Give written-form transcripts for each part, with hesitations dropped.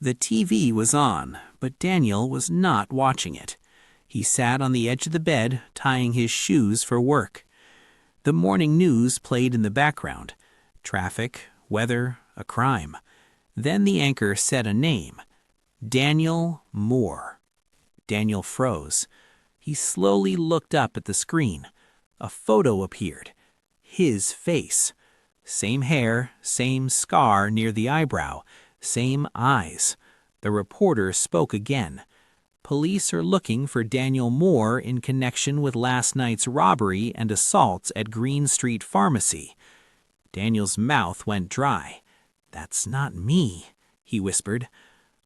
The TV was on, but Daniel was not watching it. He sat on the edge of the bed, tying his shoes for work. The morning news played in the background. Traffic, weather, a crime. Then the anchor said a name. Daniel Moore. Daniel froze. He slowly looked up at the screen. A photo appeared. His face. Same hair, same scar near the eyebrow, same eyes. The reporter spoke again. Police are looking for Daniel Moore in connection with last night's robbery and assaults at Green Street Pharmacy. Daniel's mouth went dry. "That's not me," he whispered.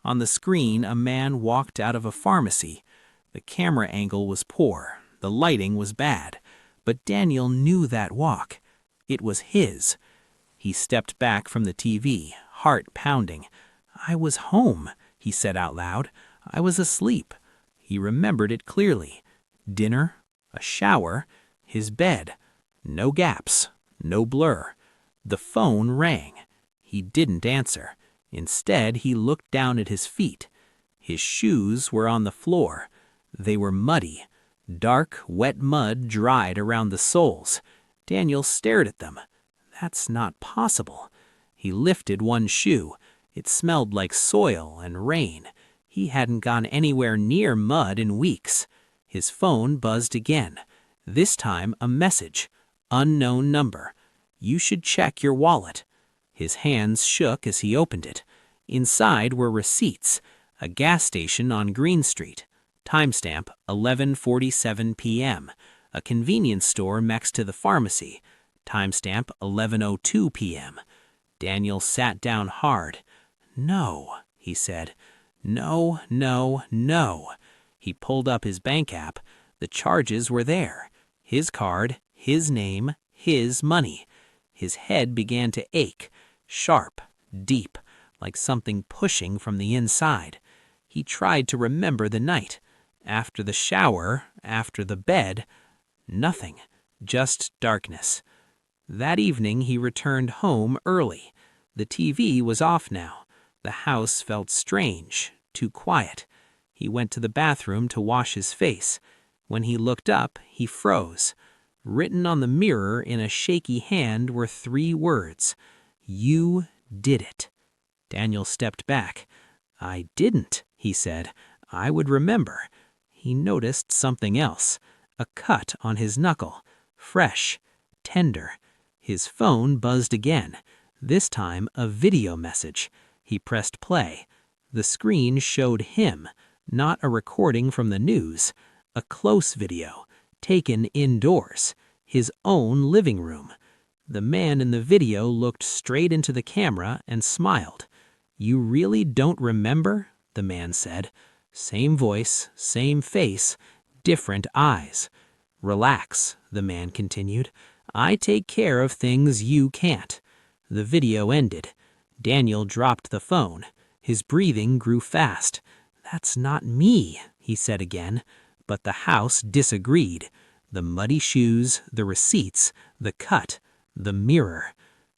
On the screen, a man walked out of a pharmacy. The camera angle was poor. The lighting was bad. But Daniel knew that walk. It was his. He stepped back from the TV, heart pounding. "I was home," he said out loud. "I was asleep." He remembered it clearly. Dinner, a shower, his bed. No gaps, no blur. The phone rang. He didn't answer. Instead, he looked down at his feet. His shoes were on the floor. They were muddy. Dark, wet mud dried around the soles. Daniel stared at them. That's not possible. He lifted one shoe. It smelled like soil and rain. He hadn't gone anywhere near mud in weeks. His phone buzzed again. This time a message. Unknown number. "You should check your wallet." His hands shook as he opened it. Inside were receipts. A gas station on Green Street. Timestamp 11:47 p.m. A convenience store next to the pharmacy. Timestamp 11:02 p.m. Daniel sat down hard. "No," he said. "No, no, no." He pulled up his bank app. The charges were there. His card, his name, his money. His head began to ache. Sharp, deep, like something pushing from the inside. He tried to remember the night. After the shower, after the bed, nothing, just darkness. That evening he returned home early. The TV was off now. The house felt strange, too quiet. He went to the bathroom to wash his face. When he looked up, he froze. Written on the mirror in a shaky hand were 3 words. "You did it." Daniel stepped back. "I didn't," he said. "I would remember." He noticed something else. A cut on his knuckle. Fresh. Tender. His phone buzzed again. This time a video message. He pressed play. The screen showed him, not a recording from the news. A close video, taken indoors. His own living room. The man in the video looked straight into the camera and smiled. "You really don't remember?" the man said. Same voice, same face, different eyes. "Relax," the man continued. "I take care of things you can't." The video ended. Daniel dropped the phone. His breathing grew fast. "That's not me," he said again. But the house disagreed. The muddy shoes, the receipts, the cut, the mirror.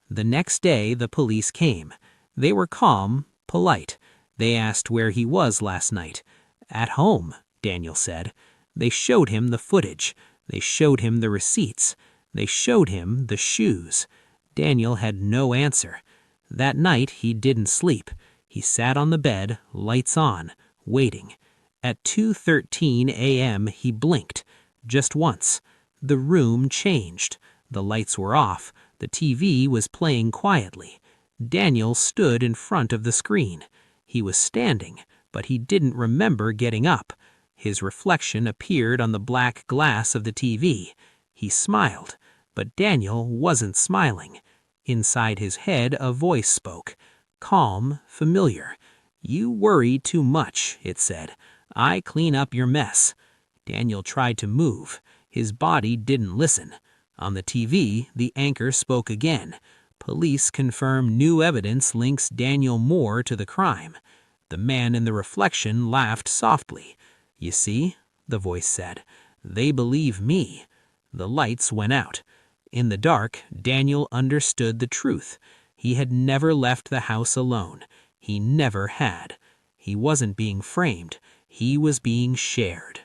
The next day the police came. They were calm, polite. They asked where he was last night. "At home," Daniel said. They showed him the footage. They showed him the receipts. They showed him the shoes. Daniel had no answer. That night he didn't sleep. He sat on the bed, lights on, waiting. At 2:13 a.m. he blinked. Just once. The room changed. The lights were off. The TV was playing quietly. Daniel stood in front of the screen. He was standing, but he didn't remember getting up. His reflection appeared on the black glass of the TV. He smiled, but Daniel wasn't smiling. Inside his head a voice spoke. Calm, familiar. "You worry too much," it said. "I clean up your mess." Daniel tried to move. His body didn't listen. On the TV, the anchor spoke again. Police confirm new evidence links Daniel Moore to the crime. The man in the reflection laughed softly. "You see," the voice said, "they believe me." The lights went out. In the dark, Daniel understood the truth. He had never left the house alone. He never had. He wasn't being framed. He was being shared.